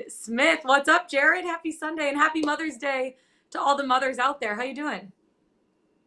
Smith. What's up, Jared? Happy Sunday and happy Mother's Day to all the mothers out there. How you doing?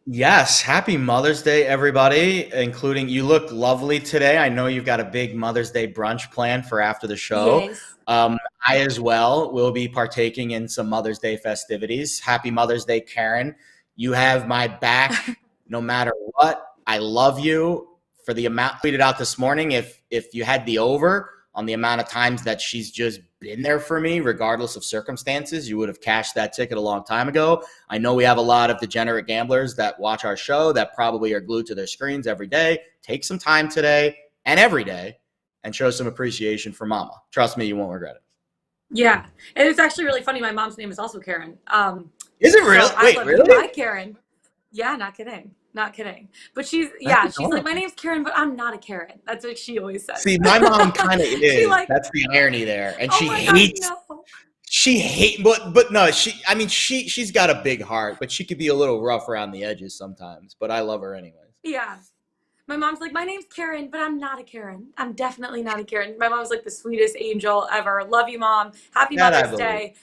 Yes, happy Mother's Day, everybody, including you look lovely today. I know you've got a big Mother's Day brunch planned for after the show. Yes. I as well will be partaking in some Mother's Day festivities. Happy Mother's Day, Karen. You have my back no matter what. I love you for the amount tweeted out this morning. If you had the over on the amount of times that she's just been there for me, regardless of circumstances, you would have cashed that ticket a long time ago. I know we have a lot of degenerate gamblers that watch our show that probably are glued to their screens every day. Take some time today and every day and show some appreciation for mama. Trust me, you won't regret it. Yeah. And it's actually really funny. My mom's name is also Karen. Is it really? Wait, really? Hi, Karen. Yeah, not kidding. Not kidding. But she's like, my name's Karen, but I'm not a Karen. That's what she always says. See, my mom kind of is. That's the irony there. And she hates. But no, she's got a big heart, but she could be a little rough around the edges sometimes. But I love her anyways. Yeah. My mom's like, my name's Karen, but I'm not a Karen. I'm definitely not a Karen. My mom's like the sweetest angel ever. Love you, Mom. Happy Mother's Day.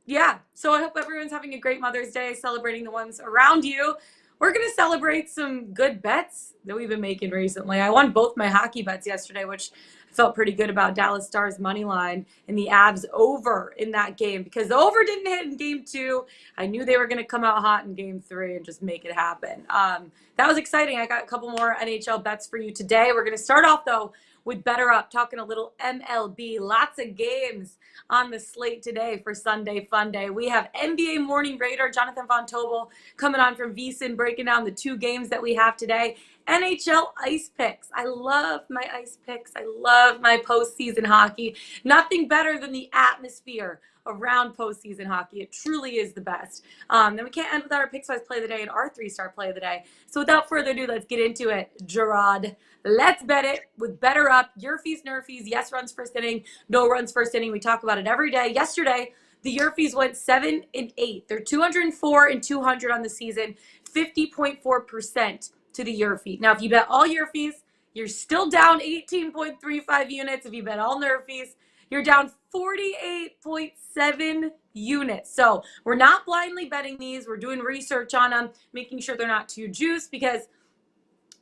Yeah. So I hope everyone's having a great Mother's Day, celebrating the ones around you. We're going to celebrate some good bets that we've been making recently. I won both my hockey bets yesterday, which I felt pretty good about. Dallas Stars money line and the Avs over in that game because the over didn't hit in game 2. I knew they were going to come out hot in game 3 and just make it happen. That was exciting. I got a couple more NHL bets for you today. We're going to start off, though, with Better Up, talking a little MLB. Lots of games on the slate today for Sunday Fun Day. We have NBA Morning Raider Jonathan Von Tobel coming on from VSiN, breaking down the 2 games that we have today. NHL Ice Picks. I love my Ice Picks. I love my postseason hockey. Nothing better than the atmosphere around postseason hockey. It truly is the best. Then we can't end without our Pickswise play of the day and our 3-star play of the day. So without further ado, let's get into it. Gerard, let's bet it with Better Up. Yerfies, Nerfies, yes runs first inning, no runs first inning. We talk about it every day. Yesterday, the Yerfies went 7-8. They're 204 and 200 on the season, 50.4% to the Yerfie. Now, if you bet all Yerfies, you're still down 18.35 units. If you bet all Nerfies, you're down 48.7 units. So we're not blindly betting these. We're doing research on them, making sure they're not too juiced because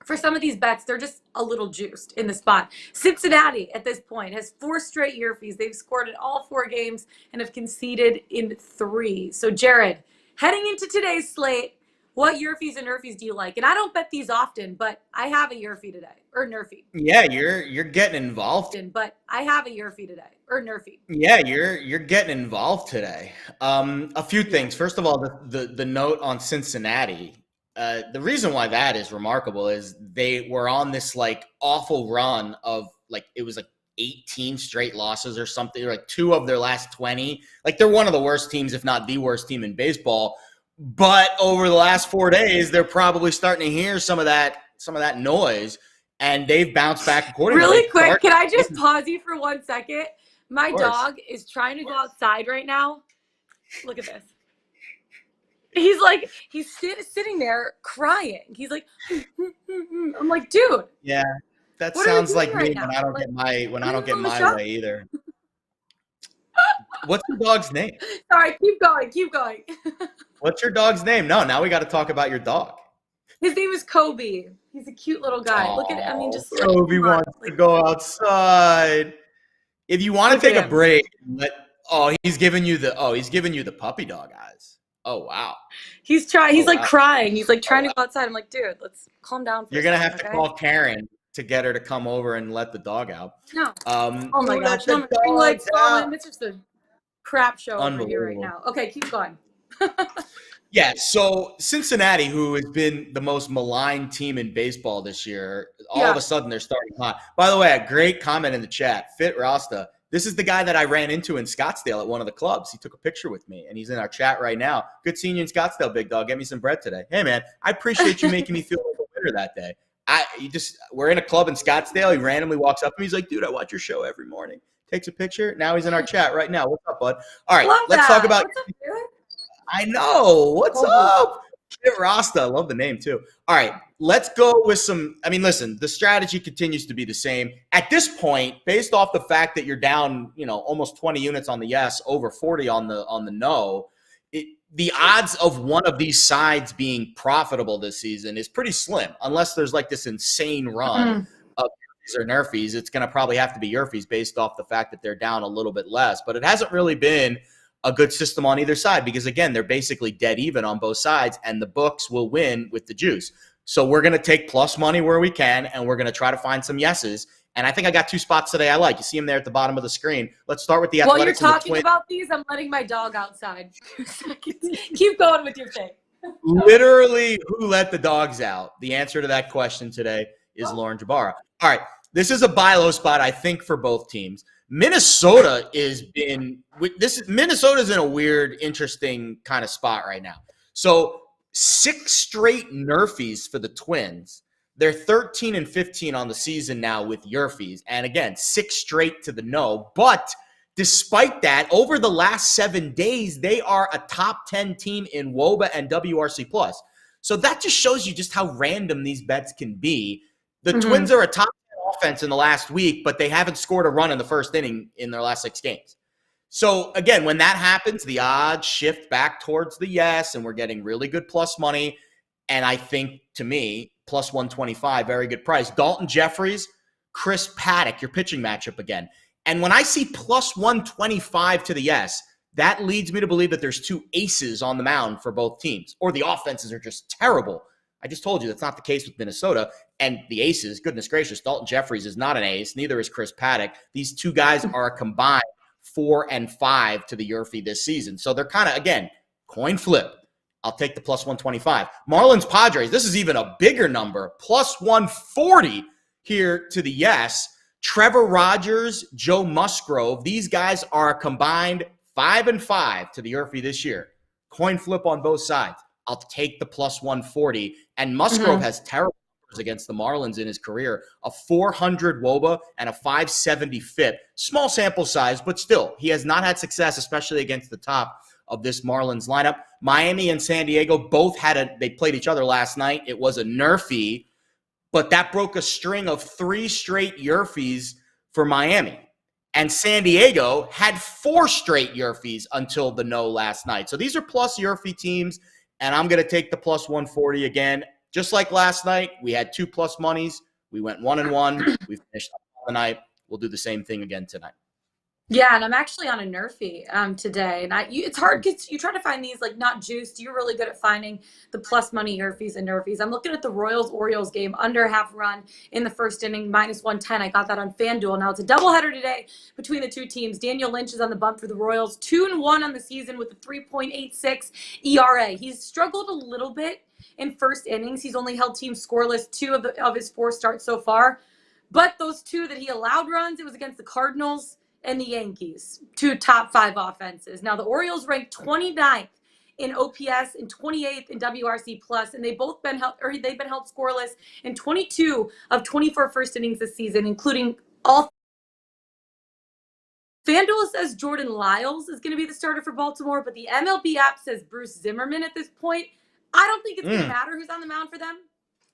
for some of these bets, they're just a little juiced in the spot. Cincinnati, at this point, has 4 straight Yerfies. They've scored in all 4 games and have conceded in 3. So, Jared, heading into today's slate, what Yerfies and Nerfies do you like? And I don't bet these often, but I have a Yerfie today. Or Nerfie. Yeah, you're getting involved. But I have a Yerfie today. Or Nerfie. Yeah, you're getting involved today. A few things. First of all, the note on Cincinnati. The reason why that is remarkable is they were on this like awful run of like it was like 18 straight losses or something, like 2 of their last 20. Like they're one of the worst teams, if not the worst team in baseball. But over the last 4 days, they're probably starting to hear some of that noise, and they've bounced back accordingly. Really quick, can I just pause you for 1 second? My dog is trying to go outside right now. Look at this. He's sitting there crying. He's like, I'm like, dude. Yeah, that sounds like me when I don't get my way either. What's your dog's name? Sorry, keep going. What's your dog's name? No, now we got to talk about your dog. His name is Kobe. He's a cute little guy. Aww, look at it. Just Kobe wants to go outside. If you want to take a break, he's giving you the puppy dog eyes. Oh wow. He's like crying. He's like trying to go outside. I'm like, dude, let's calm down. You're gonna have to call Karen to get her to come over and let the dog out. No. Oh my gosh. No, my leg's falling. It's just a crap show over here right now. Okay, keep going. Yeah, so Cincinnati, who has been the most maligned team in baseball this year, all of a sudden they're starting hot. By the way, a great comment in the chat. Fit Rasta. This is the guy that I ran into in Scottsdale at one of the clubs. He took a picture with me, and he's in our chat right now. Good seeing you in Scottsdale, big dog. Get me some bread today. Hey, man, I appreciate you making me feel like a winner that day. We're in a club in Scottsdale. He randomly walks up to me. He's like, dude, I watch your show every morning. Takes a picture. Now he's in our chat right now. What's up, bud? All right, let's talk about – I know. What's up? Shit Rasta. I love the name too. All right, let's go with some. I mean, listen, the strategy continues to be the same. At this point, based off the fact that you're down, almost 20 units on the yes, over 40 on the no, the odds of one of these sides being profitable this season is pretty slim, unless there's like this insane run of Yerfies or Nerfies. It's going to probably have to be Yerfies based off the fact that they're down a little bit less. But it hasn't really been a good system on either side because, again, they're basically dead even on both sides, and the books will win with the juice. So we're going to take plus money where we can, and we're going to try to find some yeses. And I think I got two spots today I like. You see them there at the bottom of the screen. Let's start with the Athletics. While you're talking about these, I'm letting my dog outside. Keep going with your thing. Literally, who let the dogs out? The answer to that question today is Lauren Jabara. All right, this is a buy low spot, I think, for both teams. Minnesota's in a weird, interesting kind of spot right now. So 6 straight Nerfies for the Twins. They're 13 and 15 on the season now with Yerfies. And again, 6 straight to the no. But despite that, over the last 7 days, they are a top 10 team in WOBA and WRC+. So that just shows you just how random these bets can be. The Twins are a top 10 offense in the last week, but they haven't scored a run in the first inning in their last 6 games. So again, when that happens, the odds shift back towards the yes, and we're getting really good plus money. And I think, to me, plus 125, very good price. Dalton Jeffries, Chris Paddock, your pitching matchup again. And when I see plus 125 to the yes, that leads me to believe that there's 2 aces on the mound for both teams, or the offenses are just terrible. I just told you that's not the case with Minnesota. And the aces, goodness gracious, Dalton Jeffries is not an ace. Neither is Chris Paddock. These 2 guys are a combined 4 and 5 to the Yerfie this season. So they're kind of, again, coin flip. I'll take the plus 125. Marlins Padres, this is even a bigger number, plus 140 here to the yes. Trevor Rogers, Joe Musgrove, these guys are a combined 5 and 5 to the Yerfie this year. Coin flip on both sides. I'll take the plus 140. And Musgrove has terrible numbers against the Marlins in his career, a 400 WOBA and a 570 FIP. Small sample size, but still, he has not had success, especially against the top of this Marlins lineup. Miami and San Diego both they played each other last night. It was a Nerfie, but that broke a string of 3 straight Yerfies for Miami. And San Diego had 4 straight Yerfies until the no last night. So these are plus Yerfie teams, and I'm going to take the plus 140 again. Just like last night, we had 2 plus monies. We went 1 and 1. We finished the night. We'll do the same thing again tonight. Yeah, and I'm actually on a Nerfie today. And it's hard because you try to find these, like, not juiced. You're really good at finding the plus money Nerfies and Nerfies. I'm looking at the Royals-Orioles game, under half run in the first inning, minus 110. I got that on FanDuel. Now, it's a doubleheader today between the 2 teams. Daniel Lynch is on the bump for the Royals, 2-1 on the season with a 3.86 ERA. He's struggled a little bit in first innings. He's only held teams scoreless 2 of his 4 starts so far. But those 2 that he allowed runs, it was against the Cardinals and the Yankees, 2 top 5 offenses. Now, the Orioles ranked 29th in OPS and 28th in WRC+, and they've been held scoreless in 22 of 24 first innings this season, including all. FanDuel says Jordan Lyles is going to be the starter for Baltimore, but the MLB app says Bruce Zimmerman at this point. I don't think it's going to matter who's on the mound for them.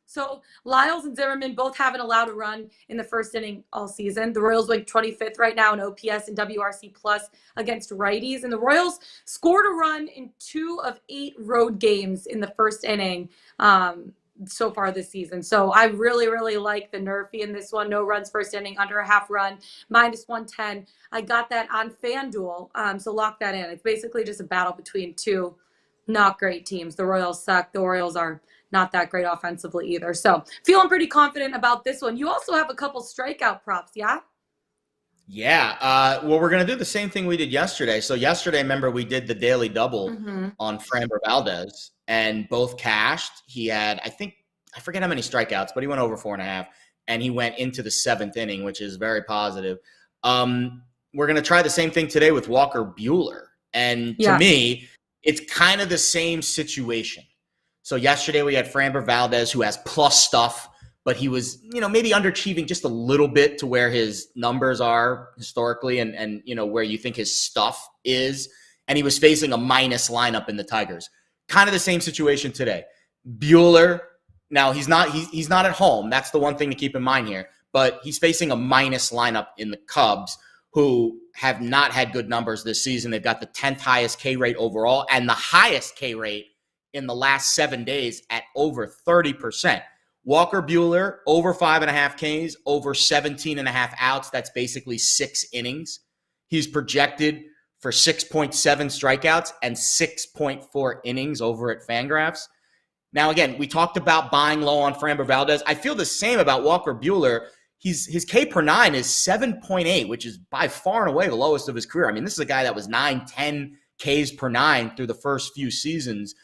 So Lyles and Zimmerman both haven't allowed a run in the first inning all season. The Royals ranked 25th right now in OPS and WRC+ against righties. And the Royals scored a run in 2 of 8 road games in the first inning so far this season. So I really, really like the Nerfie in this one. No runs first inning, under a half run, minus 110. I got that on FanDuel. So lock that in. It's basically just a battle between 2 not great teams. The Royals suck. The Orioles are not that great offensively either. So feeling pretty confident about this one. You also have a couple strikeout props, yeah? Yeah. Well, we're going to do the same thing we did yesterday. So yesterday, remember, we did the daily double on Framber Valdez, and both cashed. He had, I forget how many strikeouts, but he went over 4.5, and he went into the 7th inning, which is very positive. We're going to try the same thing today with Walker Buehler. And to me, it's kind of the same situation. So yesterday we had Framber Valdez, who has plus stuff, but he was, maybe underachieving just a little bit to where his numbers are historically and where you think his stuff is. And he was facing a minus lineup in the Tigers. Kind of the same situation today. Buehler, now he's not at home. That's the one thing to keep in mind here. But he's facing a minus lineup in the Cubs, who have not had good numbers this season. They've got the 10th highest K rate overall and the highest K rate in the last 7 days at over 30%. Walker Buehler, over 5.5 Ks, over 17.5 outs. That's basically 6 innings. He's projected for 6.7 strikeouts and 6.4 innings over at Fangraphs. Now, again, we talked about buying low on Framber Valdez. I feel the same about Walker Buehler. His K per 9 is 7.8, which is by far and away the lowest of his career. I mean, this is a guy that was 9, 10 Ks per 9 through the first few seasons.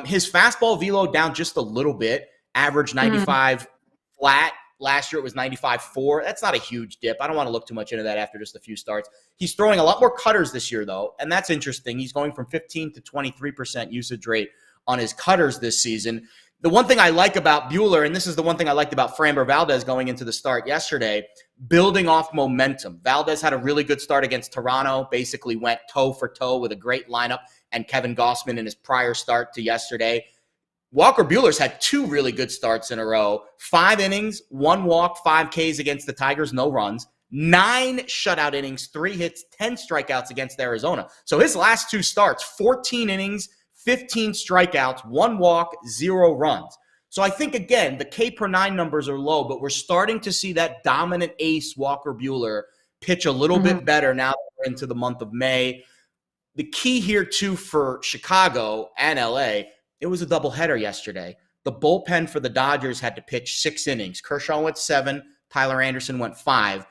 His fastball velo down just a little bit, average 95 flat. Last year it was 95.4. That's not a huge dip. I don't want to look too much into that after just a few starts. He's throwing a lot more cutters this year, though, and that's interesting. He's going from 15 to 23% usage rate on his cutters this season. The one thing I like about Buehler, and this is the one thing I liked about Framber Valdez going into the start yesterday, building off momentum. Valdez had a really good start against Toronto, basically went toe for toe with a great lineup and Kevin Gossman in his prior start to yesterday. Walker Buehler's had 2 really good starts in a row. 5 innings, 1 walk, 5 Ks against the Tigers, no runs. 9 shutout innings, 3 hits, 10 strikeouts against Arizona. So his last 2 starts, 14 innings, 15 strikeouts, 1 walk, 0 runs. So I think, again, the K per 9 numbers are low, but we're starting to see that dominant ace Walker Buehler pitch a little bit better now that we're into the month of May. The key here, too, for Chicago and LA, it was a doubleheader yesterday. The bullpen for the Dodgers had to pitch 6 innings. Kershaw went 7. Tyler Anderson went 5.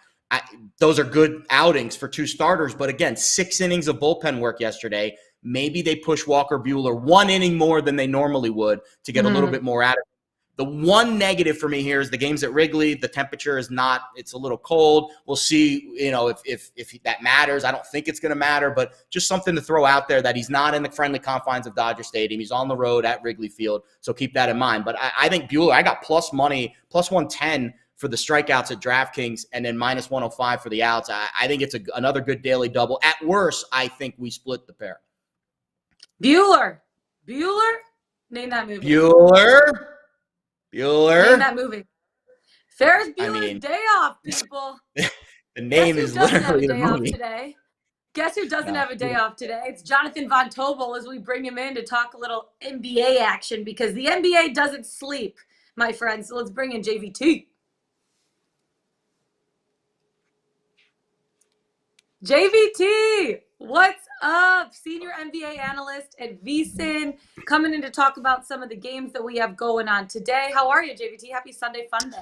Those are good outings for 2 starters, but again, 6 innings of bullpen work yesterday. Maybe they push Walker Buehler 1 inning more than they normally would to get a little bit more out of it. The one negative for me here is the game's at Wrigley. The temperature is not, it's a little cold. We'll see, if that matters. I don't think it's going to matter, but just something to throw out there that he's not in the friendly confines of Dodger Stadium. He's on the road at Wrigley Field, so keep that in mind. But I think Buehler, I got plus money, plus 110 for the strikeouts at DraftKings and then minus 105 for the outs. I think it's another good daily double. At worst, I think we split the pair. Bueller. Name that movie. Bueller. Name that movie. Ferris Bueller's Day Off, people. The name is literally the movie. Today? Guess who doesn't have a day off today? It's Jonathan Von Tobel as we bring him in to talk a little NBA action because the NBA doesn't sleep, my friends. So let's bring in JVT. JVT, what's up? Senior NBA analyst at VSiN, coming in to talk about some of the games that we have going on today. How are you, JVT? Happy Sunday Fun Day.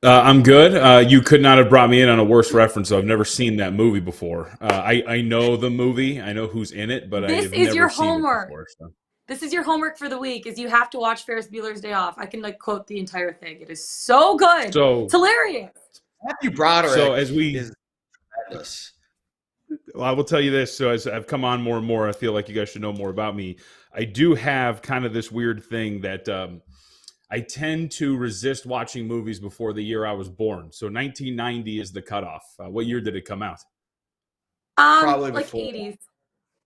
I'm good. You could not have brought me in on a worse reference. I've never seen that movie before. I know the movie. I know who's in it, but I've never seen it before. This is your homework for the week, is you have to watch Ferris Bueller's Day Off. I can quote the entire thing. It is so good. It's hilarious. Matthew Broderick. So as we Well, I will tell you this. So as I've come on more and more, I feel like you guys should know more about me. I do have kind of this weird thing that I tend to resist watching movies before the year I was born. So 1990 is the cutoff. What year did it come out? Probably like before. 80s.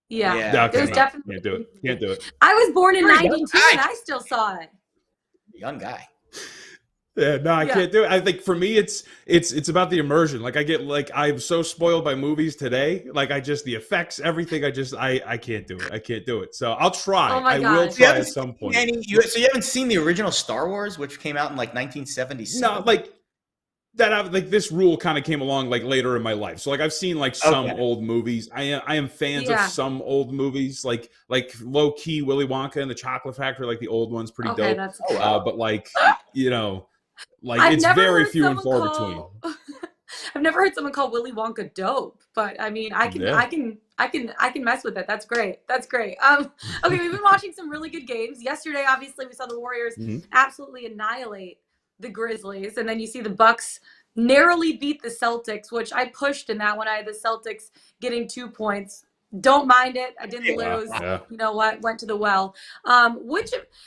Yeah. Okay, There's definitely Can't do it. I was born in 92 and I still saw it. Young guy. Yeah, no, I can't do it. I think for me, it's about the immersion. Like I'm so spoiled by movies today. Like the effects, everything. I can't do it. I can't do it. So I'll try. Oh my God. I will try at some point. So you haven't seen the original Star Wars, which came out in 1977? No, this rule kind of came along later in my life. So I've seen some old movies. I am fans of some old movies, like low key Willy Wonka and the Chocolate Factory, the old ones, pretty dope. That's but it's very few and far between. I've never heard someone call Willy Wonka dope, but I mean, I can mess with it. That's great. Okay, we've been watching some really good games. Yesterday, obviously, we saw the Warriors absolutely annihilate the Grizzlies, and then you see the Bucks narrowly beat the Celtics, which I pushed in that one. I had the Celtics getting 2 points. Don't mind it. I didn't Wow. lose. Yeah. You know what? Went to the well.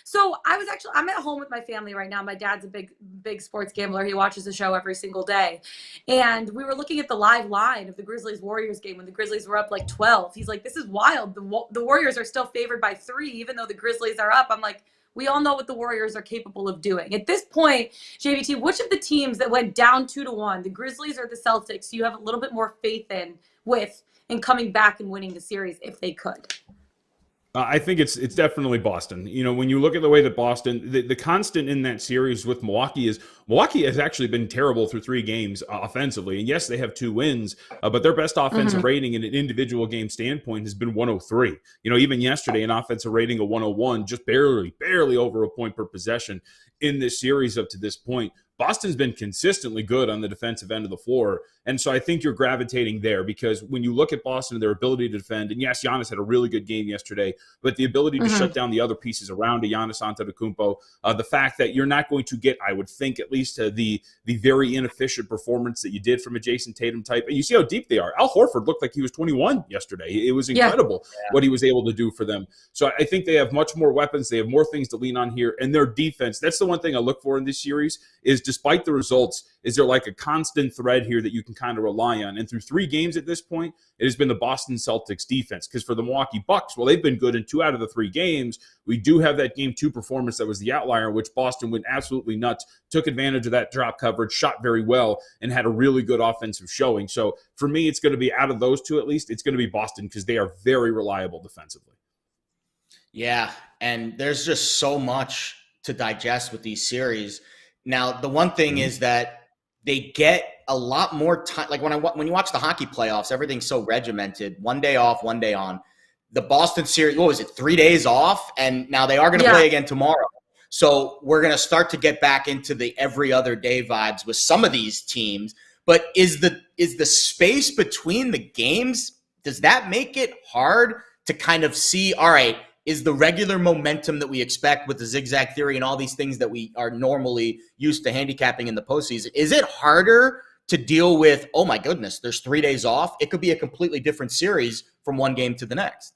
So I'm at home with my family right now. My dad's a big sports gambler. He watches the show every single day. And we were looking at the live line of the Grizzlies Warriors game when the Grizzlies were up like 12. He's like, this is wild. The Warriors are still favored by 3, even though the Grizzlies are up. I'm like, we all know what the Warriors are capable of doing. At this point, JVT, which of the teams that went down 2-1, the Grizzlies or the Celtics, do you have a little bit more faith in coming back and winning the series if they could? I think it's definitely Boston. You know, when you look at the way that Boston, the constant in that series with Milwaukee is Milwaukee has actually been terrible through 3 games offensively. And yes, they have 2 wins, but their best offensive rating in an individual game standpoint has been 103. You know, even yesterday, an offensive rating of 101, just barely over a point per possession in this series up to this point. Boston's been consistently good on the defensive end of the floor. And so I think you're gravitating there because when you look at Boston and their ability to defend, and yes, Giannis had a really good game yesterday, but the ability to shut down the other pieces around a Giannis Antetokounmpo, the fact that you're not going to get, I would think, at least the very inefficient performance that you did from a Jason Tatum type. And you see how deep they are. Al Horford looked like he was 21 yesterday. It was incredible what he was able to do for them. So I think they have much more weapons. They have more things to lean on here. And their defense, that's the one thing I look for in this series is despite the results, is there like a constant thread here that you can kind of rely on? And through 3 games at this point, it has been the Boston Celtics defense. Because for the Milwaukee Bucks, well, they've been good in 2 out of the 3 games. We do have that game 2 performance that was the outlier, in which Boston went absolutely nuts, took advantage of that drop coverage, shot very well, and had a really good offensive showing. So for me, it's going to be out of those 2 at least, it's going to be Boston because they are very reliable defensively. Yeah, and there's just so much to digest with these series. Now, the one thing is that they get a lot more time. Like when you watch the hockey playoffs, everything's so regimented. 1 day off, 1 day on. The Boston series, what was it, 3 days off? And now they are going to play again tomorrow. So we're going to start to get back into the every other day vibes with some of these teams. But is the space between the games, does that make it hard to kind of see, all right, is the regular momentum that we expect with the zigzag theory and all these things that we are normally used to handicapping in the postseason, is it harder to deal with, oh my goodness, there's 3 days off? It could be a completely different series from one game to the next.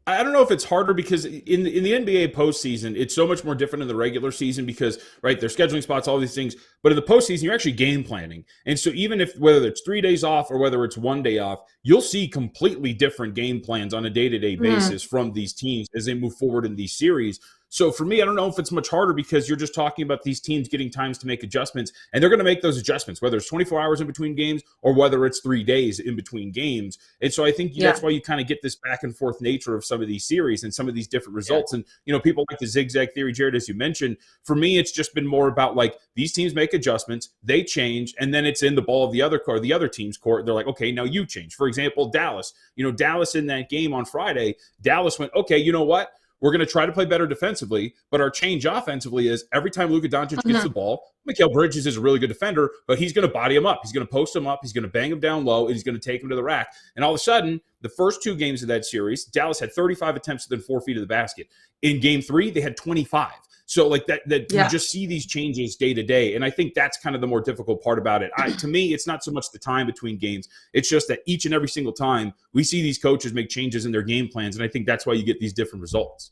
I don't know if it's harder because in the NBA postseason, it's so much more different in the regular season because, right, they're scheduling spots, all these things. But in the postseason, you're actually game planning. And so even if whether it's 3 days off or whether it's 1 day off, you'll see completely different game plans on a day-to-day basis from these teams as they move forward in these series. So for me, I don't know if it's much harder because you're just talking about these teams getting times to make adjustments, and they're going to make those adjustments, whether it's 24 hours in between games or whether it's 3 days in between games. And so I think that's why you kind of get this back and forth nature of some of these series and some of these different results. And, you know, people like the zigzag theory, Jared, as you mentioned. For me, it's just been more about like these teams make adjustments, they change, and then it's in the ball of the other court, the other team's court. They're like, okay, now you change. For example, Dallas. You know, Dallas in that game on Friday, Dallas went, okay, you know what? We're going to try to play better defensively, but our change offensively is every time Luka Doncic gets the ball, Mikal Bridges is a really good defender, but he's going to body him up. He's going to post him up. He's going to bang him down low, and he's going to take him to the rack. And all of a sudden, the first 2 games of that series, Dallas had 35 attempts within 4 feet of the basket. In game 3, they had 25. So like that you just see these changes day to day. And I think that's kind of the more difficult part about it. To me, it's not so much the time between games. It's just that each and every single time we see these coaches make changes in their game plans. And I think that's why you get these different results.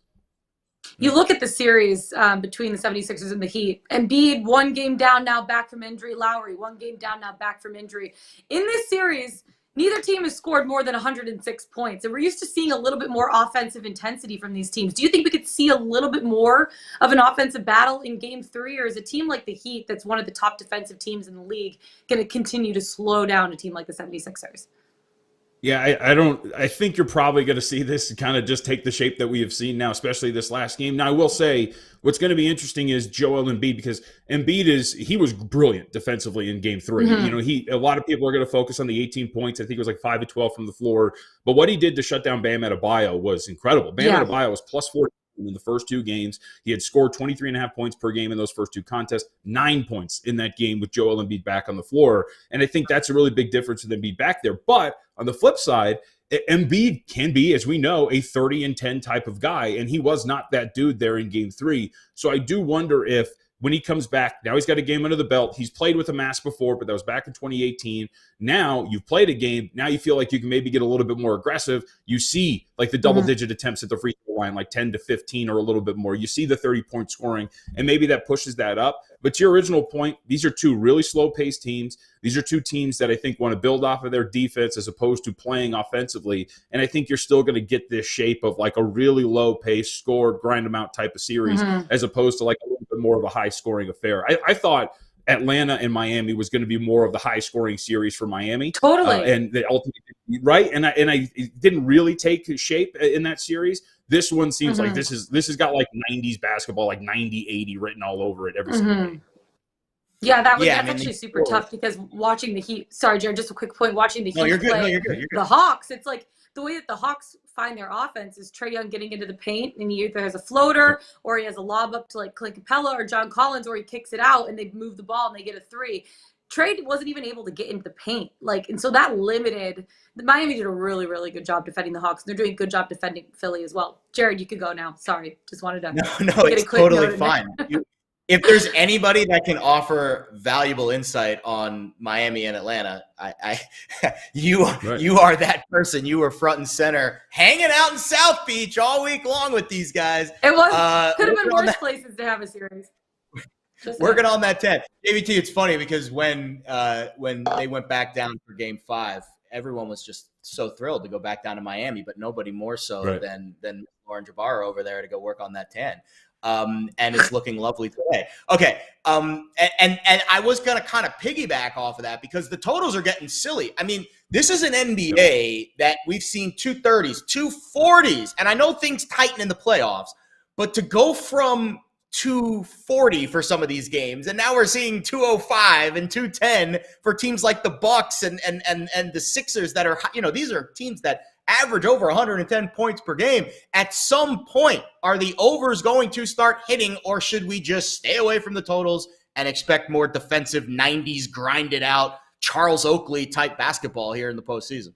You look at the series between the 76ers and the Heat. Embiid, 1 game down now, back from injury. Lowry, 1 game down now, back from injury. In this series, neither team has scored more than 106 points. And we're used to seeing a little bit more offensive intensity from these teams. Do you think we could see a little bit more of an offensive battle in game 3? Or is a team like the Heat, that's one of the top defensive teams in the league, going to continue to slow down a team like the 76ers? Yeah, I think you're probably going to see this kind of just take the shape that we have seen now, especially this last game. Now, I will say what's going to be interesting is Joel Embiid, because Embiid he was brilliant defensively in game 3. You know, a lot of people are going to focus on the 18 points. I think it was like 5 of 12 from the floor. But what he did to shut down Bam Adebayo was incredible. Bam Adebayo was plus 14 in the first 2 games. He had scored 23.5 points per game in those first 2 contests, 9 points in that game with Joel Embiid back on the floor. And I think that's a really big difference with Embiid back there. But on the flip side, Embiid can be, as we know, a 30-10 type of guy, and he was not that dude there in game 3. So I do wonder if when he comes back, now he's got a game under the belt. He's played with a mask before, but that was back in 2018. Now you've played a game. Now you feel like you can maybe get a little bit more aggressive. You see like the double-digit attempts at the free throw line, like 10 to 15 or a little bit more. You see the 30-point scoring, and maybe that pushes that up. But to your original point, these are two really slow-paced teams. These are two teams that I think want to build off of their defense as opposed to playing offensively. And I think you're still going to get this shape of like a really low-pace, scored, grind them out type of series as opposed to like a little bit more of a high-scoring affair. I thought Atlanta and Miami was going to be more of the high-scoring series for Miami. Totally. And they ultimately, right? And I didn't really take shape in that series. This one seems like this has got like 90s basketball, like 90-80 written all over it every single game. Yeah, that's actually super tough because watching the Heat. Sorry, Jared, just a quick point. Watching the Heat play the Hawks, it's like the way that the Hawks find their offense is Trae Young getting into the paint, and he either has a floater or he has a lob up to like Clint Capella or John Collins, or he kicks it out and they move the ball and they get a three. Trae wasn't even able to get into the paint, and so that limited. Miami did a really, really good job defending the Hawks. And they're doing a good job defending Philly as well. Jared, you could go now. Sorry, just wanted to. No, it's totally fine. If there's anybody that can offer valuable insight on Miami and Atlanta, you are that person. You were front and center, hanging out in South Beach all week long with these guys. It was could have been worse places to have a series. Working on that 10. JVT, it's funny because when they went back down for Game 5, everyone was just so thrilled to go back down to Miami, but nobody more so than Lauren Jabara over there to go work on that 10. And it's looking lovely today. Okay. And I was going to kind of piggyback off of that because the totals are getting silly. I mean, this is an NBA that we've seen 230s, 240s, and I know things tighten in the playoffs, but to go from 240 for some of these games, and now we're seeing 205 and 210 for teams like the Bucks and the Sixers that are, these are teams that average over 110 points per game. At some point, are the overs going to start hitting, or should we just stay away from the totals and expect more defensive 90s grinded out Charles Oakley type basketball here in the postseason?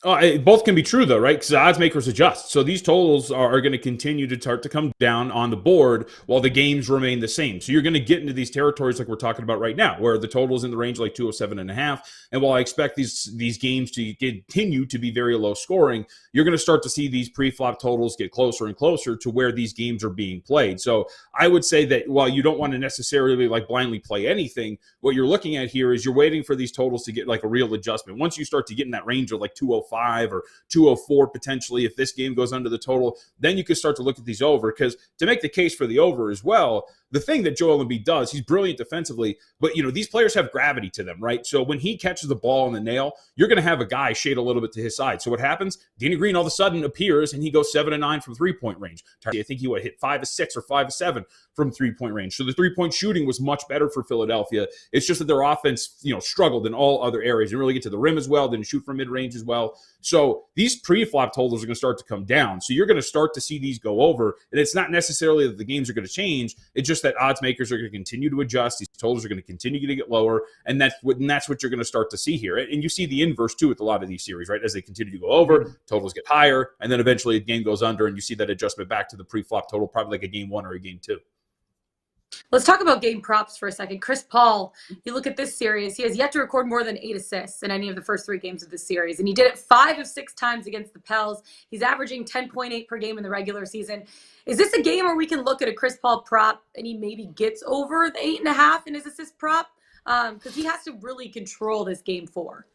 Both can be true, though, right? Because odds makers adjust. So these totals are going to continue to start to come down on the board while the games remain the same. So you're going to get into these territories like we're talking about right now, where the total is in the range like 207.5. And while I expect these games to continue to be very low scoring, you're going to start to see these pre-flop totals get closer and closer to where these games are being played. So I would say that while you don't want to necessarily like blindly play anything, what you're looking at here is you're waiting for these totals to get like a real adjustment. Once you start to get in that range of like 205 or 204 potentially, if this game goes under the total, then you can start to look at these over. Because to make the case for the over as well, the thing that Joel Embiid does, he's brilliant defensively, but these players have gravity to them, right? So when he catches the ball in the nail, you're going to have a guy shade a little bit to his side. So what happens? Danny Green all of a sudden appears and he goes 7-9 from 3-point range. I think he would hit 5-6 or 5-7 from 3-point range. So the 3-point shooting was much better for Philadelphia. It's just that their offense, struggled in all other areas. Didn't really get to the rim as well. Didn't shoot from mid-range as well. So these pre-flop totals are going to start to come down. So you're going to start to see these go over. And it's not necessarily that the games are going to change. It's just that odds makers are going to continue to adjust. These totals are going to continue to get lower. And that's what you're going to start to see here. And you see the inverse too with a lot of these series, right? As they continue to go over, totals get higher. And then eventually a game goes under and you see that adjustment back to the pre-flop total, probably like a game 1 or a game 2. Let's talk about game props for a second. Chris Paul, you look at this series, he has yet to record more than 8 assists in any of the first 3 games of this series. And he did it 5 of 6 times against the Pels. He's averaging 10.8 per game in the regular season. Is this a game where we can look at a Chris Paul prop and he maybe gets over the 8.5 in his assist prop? Because he has to really control this game 4.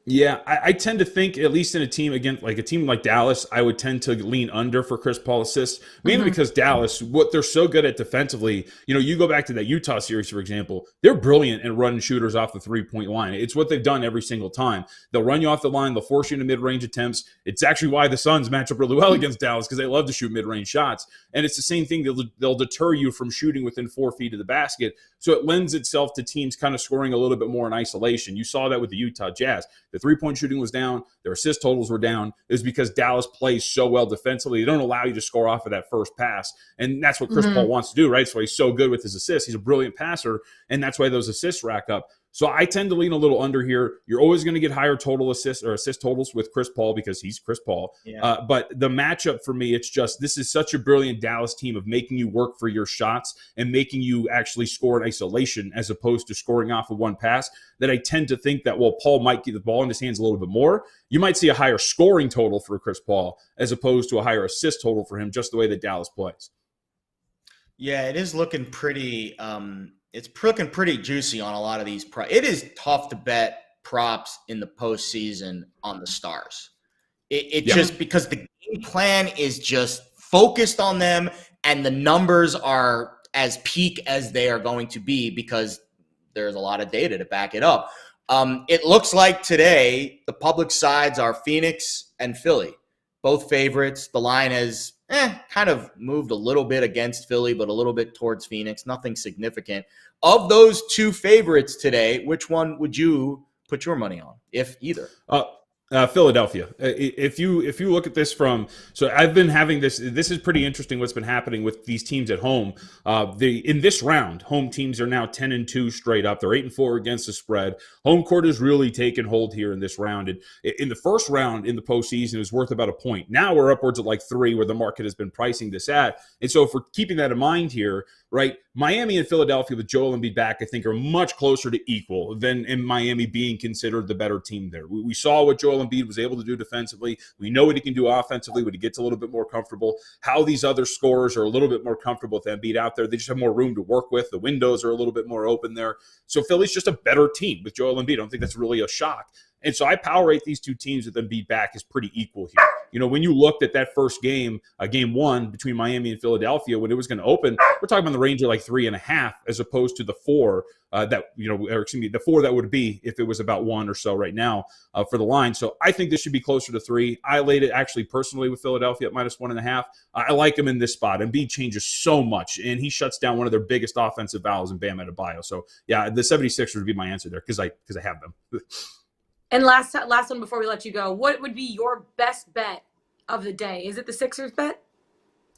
Yeah, I tend to think, at least in a team, again, like a team like Dallas, I would tend to lean under for Chris Paul assists, mainly because Dallas, what they're so good at defensively, you go back to that Utah series, for example, they're brilliant at running shooters off the 3-point line. It's what they've done every single time. They'll run you off the line. They'll force you into mid-range attempts. It's actually why the Suns match up really well against Dallas, because they love to shoot mid-range shots. And it's the same thing. They'll deter you from shooting within 4 feet of the basket. So it lends itself to teams kind of scoring a little bit more in isolation. You saw that with the Utah Jazz. The 3-point shooting was down. Their assist totals were down. It was because Dallas plays so well defensively. They don't allow you to score off of that first pass. And that's what Chris Paul wants to do, right? So he's so good with his assists. He's a brilliant passer, and that's why those assists rack up. So I tend to lean a little under here. You're always going to get higher total assist totals with Chris Paul because he's Chris Paul. Yeah. But the matchup for me, it's just this is such a brilliant Dallas team of making you work for your shots and making you actually score in isolation as opposed to scoring off of one pass that I tend to think that while Paul might get the ball in his hands a little bit more, you might see a higher scoring total for Chris Paul as opposed to a higher assist total for him, just the way that Dallas plays. Yeah, it is looking pretty it's looking pretty juicy on a lot of these. It is tough to bet props in the postseason on the Stars. Just because the game plan is just focused on them and the numbers are as peak as they are going to be because there's a lot of data to back it up. It looks like today the public sides are Phoenix and Philly, both favorites. The line has kind of moved a little bit against Philly, but a little bit towards Phoenix. Nothing significant. Of those two favorites today, which one would you put your money on, if either? Philadelphia. If you look at this so I've been having this is pretty interesting what's been happening with these teams at home. In this round, home teams are now 10-2 straight up. They're 8-4 against the spread. Home court has really taken hold here in this round. And in the first round in the postseason, it was worth about a point. Now we're upwards of like 3 where the market has been pricing this at. And so if we're keeping that in mind here, right, Miami and Philadelphia with Joel Embiid back, I think, are much closer to equal than in Miami being considered the better team there. We saw what Joel Embiid was able to do defensively. We know what he can do offensively when he gets a little bit more comfortable. How these other scorers are a little bit more comfortable with Embiid out there. They just have more room to work with. The windows are a little bit more open there. So Philly's just a better team with Joel Embiid. I don't think that's really a shock. And so I power rate these two teams with Embiid back is pretty equal here. You know, when you looked at that first game, game one between Miami and Philadelphia, when it was going to open, we're talking about the range of like 3.5 as opposed to the 4 the 4 that would be if it was about 1 or so right now for the line. So I think this should be closer to 3. I laid it actually personally with Philadelphia at -1.5. I like him in this spot. Embiid changes so much, and he shuts down one of their biggest offensive valves in Bam Adebayo. So yeah, the 76ers would be my answer there because I have them. And last one before we let you go, what would be your best bet of the day? Is it the Sixers bet?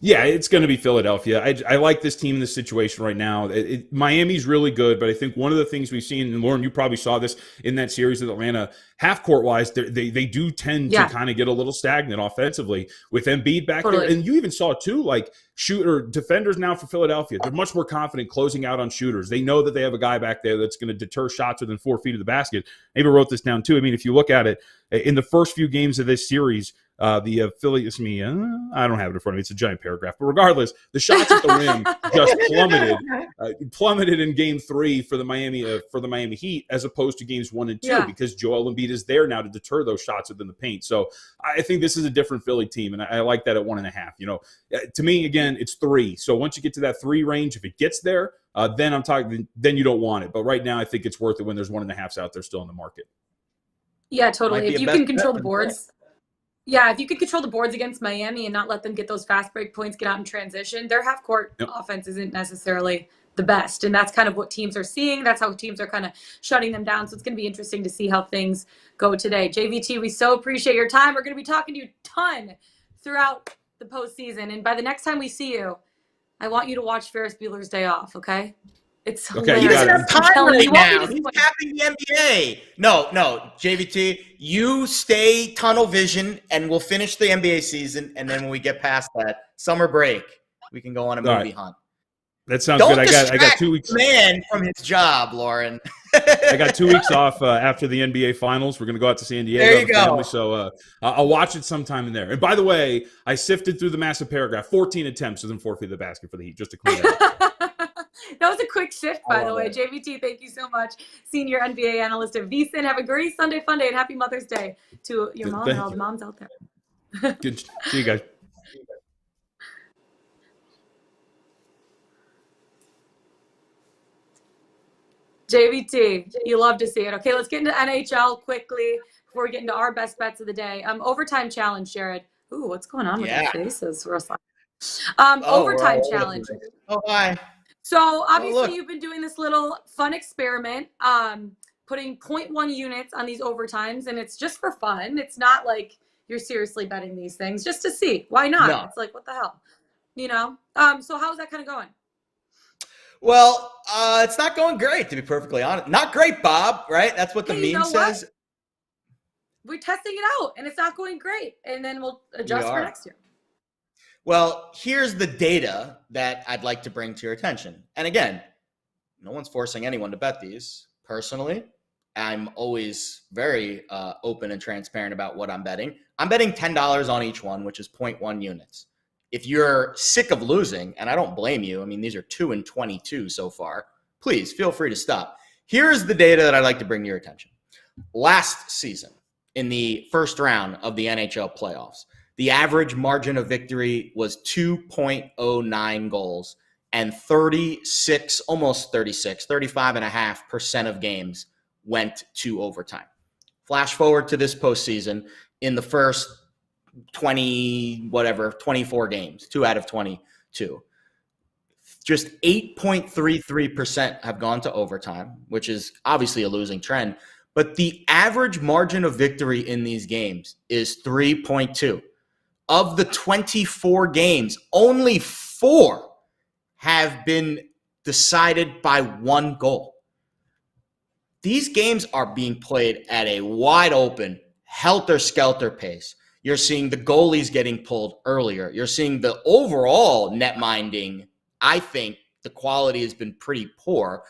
Yeah, it's going to be Philadelphia. I like this team in this situation right now. Miami's really good, but I think one of the things we've seen, and Lauren, you probably saw this in that series with Atlanta, half-court wise, they do tend to kind of get a little stagnant offensively with Embiid back there. And you even saw, too, like defenders now for Philadelphia. They're much more confident closing out on shooters. They know that they have a guy back there that's going to deter shots within 4 feet of the basket. I even wrote this down, too. I mean, if you look at it, in the first few games of this series, the Philly, I don't have it in front of me. It's a giant paragraph. But regardless, the shots at the rim just plummeted in Game 3 for the Miami Heat as opposed to Games 1 and 2 because Joel Embiid is there now to deter those shots within the paint. So I think this is a different Philly team, and I like that at 1.5. You know, to me, again, it's 3. So once you get to that 3 range, if it gets there, then I'm talking. Then you don't want it. But right now, I think it's worth it when there's 1.5s out there still in the market. Yeah, totally. If you can control the boards. Yeah, if you could control the boards against Miami and not let them get those fast break points, get out in transition, their half-court offense isn't necessarily the best. And that's kind of what teams are seeing. That's how teams are kind of shutting them down. So it's going to be interesting to see how things go today. JVT, we so appreciate your time. We're going to be talking to you a ton throughout the postseason. And by the next time we see you, I want you to watch Ferris Bueller's Day Off, okay? It's hilarious. He doesn't have time right now. He's capping the NBA. No, JVT, you stay tunnel vision, and we'll finish the NBA season. And then when we get past that summer break, we can go on a movie hunt. That sounds good. I got 2 weeks. Man from his job, Lauren. I got 2 weeks off after the NBA Finals. We're going to go out to San Diego. There you go. Family, so I'll watch it sometime in there. And by the way, I sifted through the massive paragraph. 14 attempts within 4 feet of the basket for the Heat, just to clean that up. That was a quick shift, by the way. JVT, thank you so much. Senior NBA analyst at VSiN. Have a great Sunday Fun Day and happy Mother's Day to your mom and all the moms out there. Good. See you guys. JVT, you love to see it. Okay, let's get into NHL quickly before we get into our best bets of the day. Overtime challenge, Jared. Ooh, what's going on with our faces? Overtime challenge. Oh, hi. So obviously you've been doing this little fun experiment, putting 0.1 units on these overtimes, and it's just for fun. It's not like you're seriously betting these things, just to see. Why not? No. It's like, what the hell? You know? So how's that kind of going? Well, it's not going great, to be perfectly honest. Not great, Bob, right? That's what the meme says. We're testing it out, and it's not going great. And then we'll adjust for next year. Well, here's the data that I'd like to bring to your attention. And again, no one's forcing anyone to bet these. Personally, I'm always very open and transparent about what I'm betting. I'm betting $10 on each one, which is 0.1 units. If you're sick of losing, and I don't blame you, I mean, these are 2 and 22 so far, please feel free to stop. Here's the data that I'd like to bring to your attention. Last season, in the first round of the NHL playoffs, the average margin of victory was 2.09 goals, and 35.5% of games went to overtime. Flash forward to this postseason, in the first 24 games, 2 out of 22. Just 8.33% have gone to overtime, which is obviously a losing trend. But the average margin of victory in these games is 3.2. Of the 24 games, only 4 have been decided by 1 goal. These games are being played at a wide open, helter-skelter pace. You're seeing the goalies getting pulled earlier. You're seeing the overall net minding. I think the quality has been pretty poor.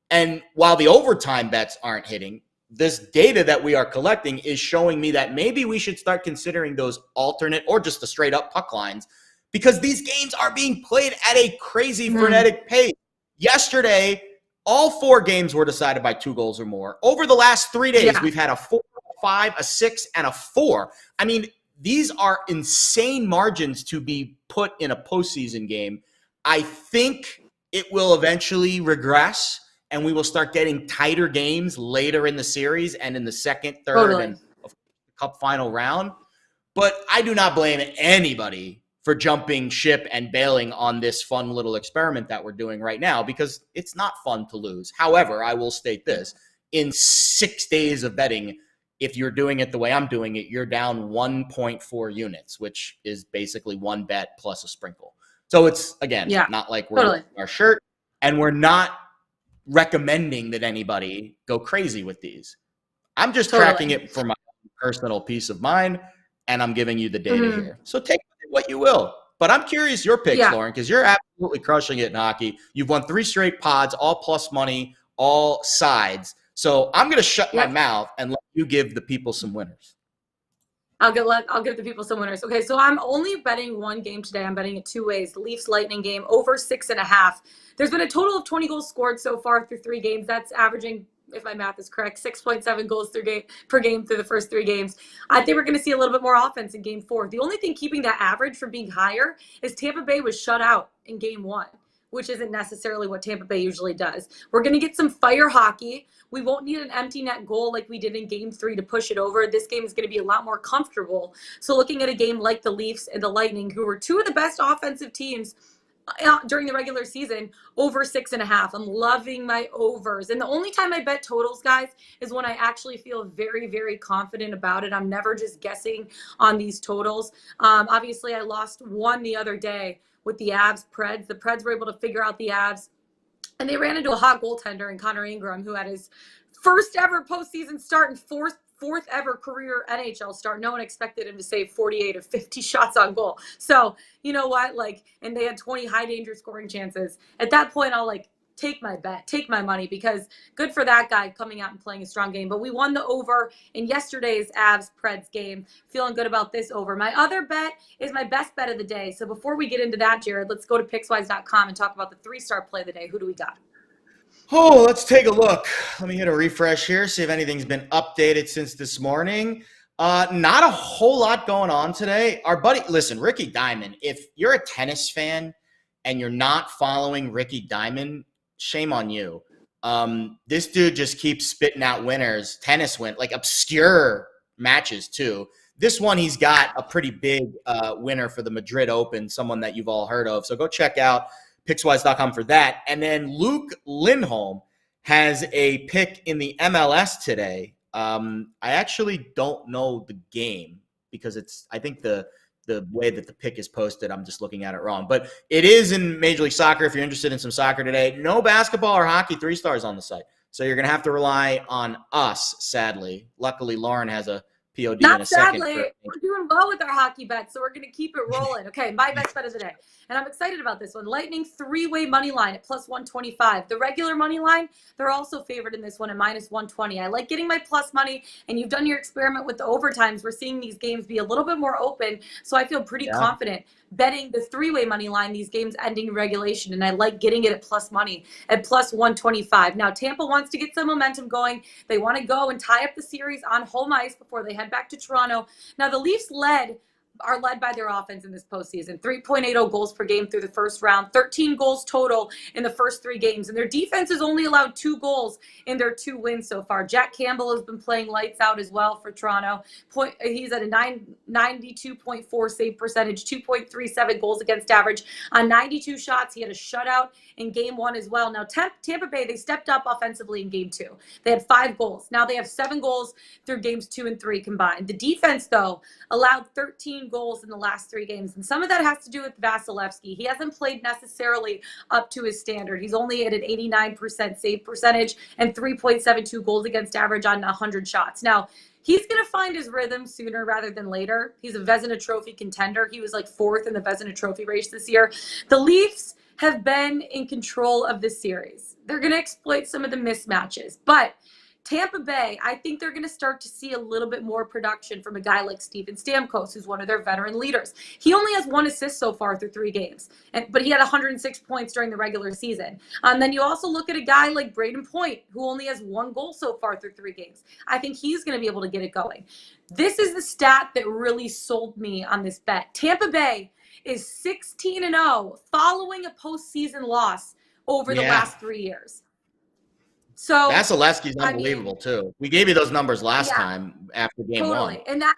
And while the overtime bets aren't hitting, this data that we are collecting is showing me that maybe we should start considering those alternate or just the straight up puck lines, because these games are being played at a crazy frenetic pace. Yesterday, all 4 games were decided by 2 goals or more. Over the last 3 days, we've had a 4, a 5, a 6, and a 4. I mean, these are insane margins to be put in a postseason game. I think it will eventually regress, and we will start getting tighter games later in the series and in the second, third, and cup final round. But I do not blame anybody for jumping ship and bailing on this fun little experiment that we're doing right now, because it's not fun to lose. However, I will state this. In 6 days of betting, if you're doing it the way I'm doing it, you're down 1.4 units, which is basically 1 bet plus a sprinkle. So it's, again, not like we're losing our shirt, and we're not recommending that anybody go crazy with these. I'm just tracking it for my personal peace of mind, and I'm giving you the data here. So take what you will. But I'm curious your picks, Lauren, because you're absolutely crushing it in hockey. You've won 3 straight pods, all plus money, all sides. So I'm going to shut my mouth and let you give the people some winners. I'll give the people some winners. Okay, so I'm only betting 1 game today. I'm betting it 2 ways. The Leafs Lightning game over 6.5. There's been a total of 20 goals scored so far through 3 games. That's averaging, if my math is correct, 6.7 goals per game through the first 3 games. I think we're going to see a little bit more offense in game 4. The only thing keeping that average from being higher is Tampa Bay was shut out in game 1, which isn't necessarily what Tampa Bay usually does. We're going to get some fire hockey. We won't need an empty net goal like we did in game 3 to push it over. This game is going to be a lot more comfortable. So looking at a game like the Leafs and the Lightning, who were 2 of the best offensive teams during the regular season, over 6.5. I'm loving my overs. And the only time I bet totals, guys, is when I actually feel very, very confident about it. I'm never just guessing on these totals. Obviously, I lost 1 the other day with the Avs Preds. The Preds were able to figure out the Avs, and they ran into a hot goaltender in Connor Ingram, who had his first ever postseason start and fourth ever career NHL start. No one expected him to save 48 of 50 shots on goal. So, you know what? And they had 20 high danger scoring chances. At that point, I'll take my bet, take my money, because good for that guy coming out and playing a strong game. But we won the over in yesterday's Avs Preds game. Feeling good about this over. My other bet is my best bet of the day. So before we get into that, Jared, let's go to Pickswise.com and talk about the 3-star play of the day. Who do we got? Oh, let's take a look. Let me hit a refresh here, see if anything's been updated since this morning. Not a whole lot going on today. Our buddy, listen, Ricky Diamond, if you're a tennis fan and you're not following Ricky Diamond, shame on you. This dude just keeps spitting out winners, tennis win, like obscure matches too. This one, he's got a pretty big winner for the Madrid Open, someone that you've all heard of. So go check out Pickswise.com for that. And then Luke Lindholm has a pick in the MLS today. I actually don't know the game because I think the the way that the pick is posted. I'm just looking at it wrong. But it is in Major League Soccer. If you're interested in some soccer today, no basketball or hockey 3-stars on the site. So you're going to have to rely on us, sadly. Luckily, Lauren has a POD Not in a second. sadly, we're doing well with our hockey bets, so we're going to keep it rolling. Okay, my best bet of the day. And I'm excited about this one. Lightning 3-way money line at plus 125. The regular money line, they're also favored in this one at minus 120. I like getting my plus money, and you've done your experiment with the overtimes. We're seeing these games be a little bit more open, so I feel pretty confident betting the 3-way money line, these games ending in regulation, and I like getting it at plus money at plus 125. Now, Tampa wants to get some momentum going. They want to go and tie up the series on home ice before they head back to Toronto. Now, the Leafs are led by their offense in this postseason. 3.80 goals per game through the first round, 13 goals total in the first 3 games. And their defense has only allowed 2 goals in their 2 wins so far. Jack Campbell has been playing lights out as well for Toronto. He's at a 92.4 save percentage, 2.37 goals against average on 92 shots. He had a shutout in game 1 as well. Now, Tampa Bay, they stepped up offensively in game 2. They had 5 goals. Now they have 7 goals through games 2 and 3 combined. The defense, though, allowed 13 goals in the last 3 games. And some of that has to do with Vasilevsky. He hasn't played necessarily up to his standard. He's only at an 89% save percentage and 3.72 goals against average on 100 shots. Now, he's going to find his rhythm sooner rather than later. He's a Vezina Trophy contender. He was like 4th in the Vezina Trophy race this year. The Leafs have been in control of this series. They're going to exploit some of the mismatches. But Tampa Bay, I think they're going to start to see a little bit more production from a guy like Steven Stamkos, who's one of their veteran leaders. He only has 1 assist so far through 3 games, but he had 106 points during the regular season. Then you also look at a guy like Braden Point, who only has 1 goal so far through 3 games. I think he's going to be able to get it going. This is the stat that really sold me on this bet. Tampa Bay is 16-0 following a postseason loss over the last 3 years. So Vasilevsky's unbelievable too. We gave you those numbers last time after game 1. And that,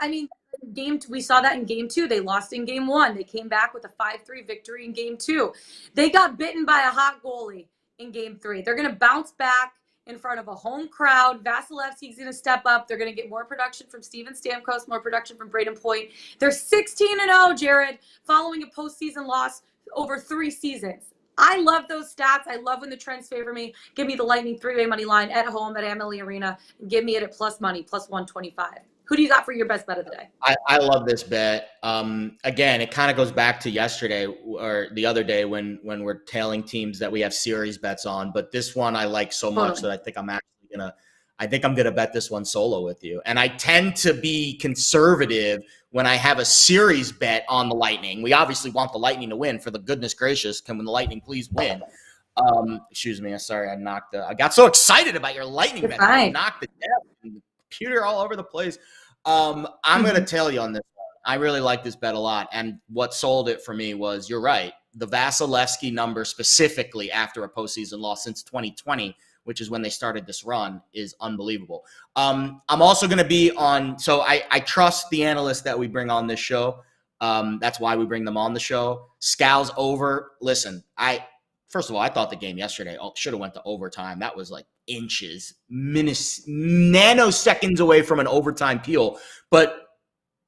we saw that in game 2. They lost in game 1. They came back with a 5-3 victory in game 2. They got bitten by a hot goalie in game 3. They're going to bounce back in front of a home crowd. Vasilevsky's going to step up. They're going to get more production from Steven Stamkos, more production from Braden Point. They're 16-0, Jared, following a postseason loss over 3 seasons. I love those stats. I love when the trends favor me. Give me the Lightning 3-way money line at home at Amalie Arena. Give me it at plus money, plus 125. Who do you got for your best bet of the day? I love this bet. Again, it kind of goes back to yesterday or the other day when we're tailing teams that we have series bets on. But this one I like so much that I think I'm gonna bet this one solo with you. And I tend to be conservative when I have a series bet on the Lightning. We obviously want the Lightning to win. For the goodness gracious, can the Lightning please win? Excuse me. Sorry, I got so excited about your Lightning bet. I knocked it down. The computer all over the place. I'm going to tell you on this one. I really like this bet a lot. And what sold it for me was, you're right, the Vasilevsky number specifically after a postseason loss since 2020, which is when they started this run, is unbelievable. I'm also going to be on – so I trust the analysts that we bring on this show. That's why we bring them on the show. Scal's over. Listen, first of all, I thought the game yesterday should have went to overtime. That was like inches, nanoseconds away from an overtime peel. But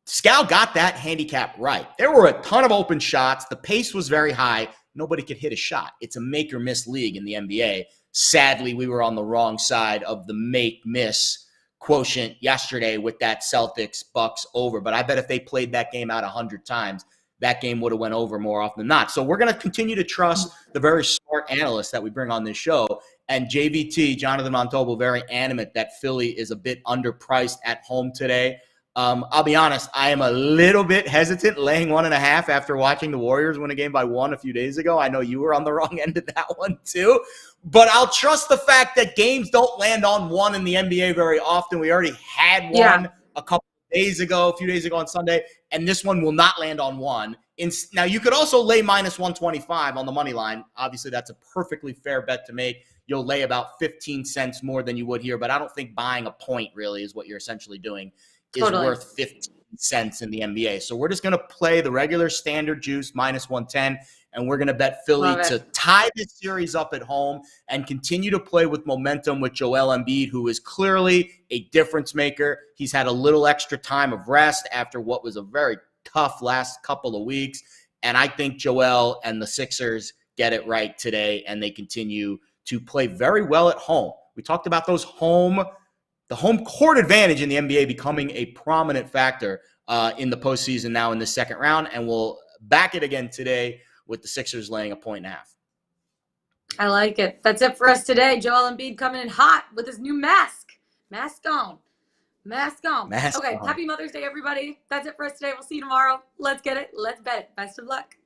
Scal got that handicap right. There were a ton of open shots. The pace was very high. Nobody could hit a shot. It's a make-or-miss league in the NBA. Sadly, we were on the wrong side of the make-miss quotient yesterday with that Celtics-Bucks over. But I bet if they played that game out 100 times, that game would have went over more often than not. So we're going to continue to trust the very smart analysts that we bring on this show. And JVT, Jonathan Tobel, very animate that Philly is a bit underpriced at home today. I'll be honest, I am a little bit hesitant laying 1.5 after watching the Warriors win a game by 1 a few days ago. I know you were on the wrong end of that one too. But I'll trust the fact that games don't land on 1 in the NBA very often. We already had one a couple of days ago, a few days ago on Sunday, and this one will not land on 1. Now, you could also lay minus 125 on the money line. Obviously, that's a perfectly fair bet to make. You'll lay about 15 cents more than you would here, but I don't think buying a point really is what you're essentially doing. Is worth 15 cents in the NBA. So we're just going to play the regular standard juice minus 110, and we're going to bet Philly to tie this series up at home and continue to play with momentum with Joel Embiid, who is clearly a difference maker. He's had a little extra time of rest after what was a very tough last couple of weeks. And I think Joel and the Sixers get it right today, and they continue to play very well at home. We talked about the home court advantage in the NBA becoming a prominent factor in the postseason now in the second round, and we'll back it again today with the Sixers laying a 1.5. I like it. That's it for us today. Joel Embiid coming in hot with his new mask. Mask on. Mask on. Mask okay, on. Happy Mother's Day, everybody. That's it for us today. We'll see you tomorrow. Let's get it. Let's bet it. Best of luck.